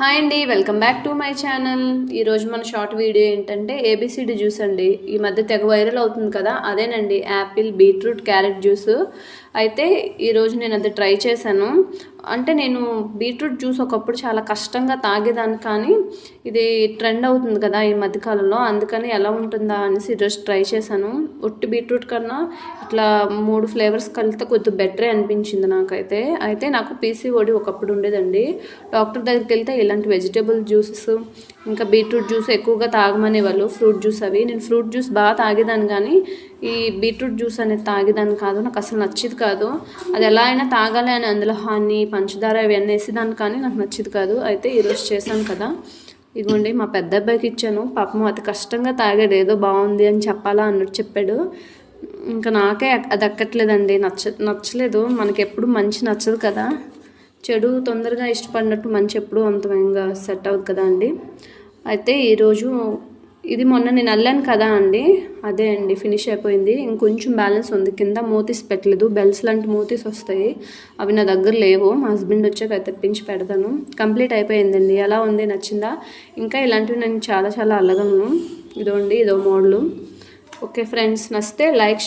Hi అండి, welcome back to my channel. ఈరోజు మన షార్ట్ వీడియో ఏంటంటే ఏబిసిడి జ్యూస్ అండి. ఈ మధ్య తెగ వైరల్ అవుతుంది కదా, అదేనండి యాపిల్, బీట్రూట్, క్యారెట్ జ్యూస్. అయితే ఈరోజు నేను అది ట్రై చేశాను. అంటే నేను బీట్రూట్ జ్యూస్ ఒకప్పుడు చాలా కష్టంగా తాగేదాన్ని, కానీ ఇది ట్రెండ్ అవుతుంది కదా ఈ మధ్యకాలంలో, అందుకని ఎలా ఉంటుందా అనేసి ఈరోజు ట్రై చేశాను. ఉట్టి బీట్రూట్ కన్నా ఇట్లా 3 ఫ్లేవర్స్ కలిపితే కొద్దిగా బెటరే అనిపించింది నాకైతే. అయితే నాకు పీసీఓడి ఒకప్పుడు ఉండేదండి. డాక్టర్ దగ్గరికి వెళ్తే ఇలాంటి వెజిటేబుల్ జ్యూసెస్ ఇంకా బీట్రూట్ జ్యూస్ ఎక్కువగా తాగమనేవాళ్ళు, ఫ్రూట్ జ్యూస్ అవి. నేను ఫ్రూట్ జ్యూస్ బాగా తాగేదాన్ని, కానీ ఈ బీట్రూట్ జ్యూస్ అనేది తాగేదాన్ని కాదు. నాకు అసలు నచ్చేది కాదు. అది ఎలా అయినా తాగాలి అని అందులో హాని, పంచదార ఇవన్నీ వేసేదాన్ని, కానీ నాకు నచ్చేది కాదు. అయితే ఈరోజు చేశాను కదా, ఇదిగోండి మా పెద్ద అబ్బాయికి ఇచ్చాను. పాపం అతి కష్టంగా తాగాడు, ఏదో బాగుంది అని చెప్పాలా అన్నట్టు చెప్పాడు. ఇంకా నాకే అది ఎక్కట్లేదండి, నచ్చలేదు. మనకి ఎప్పుడు మంచి నచ్చదు కదా, చెడు తొందరగా ఇష్టపడినట్టు మంచి ఎప్పుడు అంత వేగంగా సెట్ అవుతుంది కదా అండి. అయితే ఈరోజు ఇది మొన్న నేను అల్లాను కదా అండి, అదే అండి ఫినిష్ అయిపోయింది. ఇంకొంచెం బ్యాలెన్స్ ఉంది, కింద మూతీస్ పెట్టలేదు. బెల్స్ లాంటి మూతీస్ వస్తాయి, అవి నా దగ్గర లేవు. మా హస్బెండ్ వచ్చాక తెప్పించి పెడతాను. కంప్లీట్ అయిపోయిందండి. ఎలా ఉంది, నచ్చిందా? ఇంకా ఇలాంటివి నేను చాలా అల్లగలను. ఇదోండి, ఇదో మోడలు. ఓకే ఫ్రెండ్స్, నచ్చితే లైక్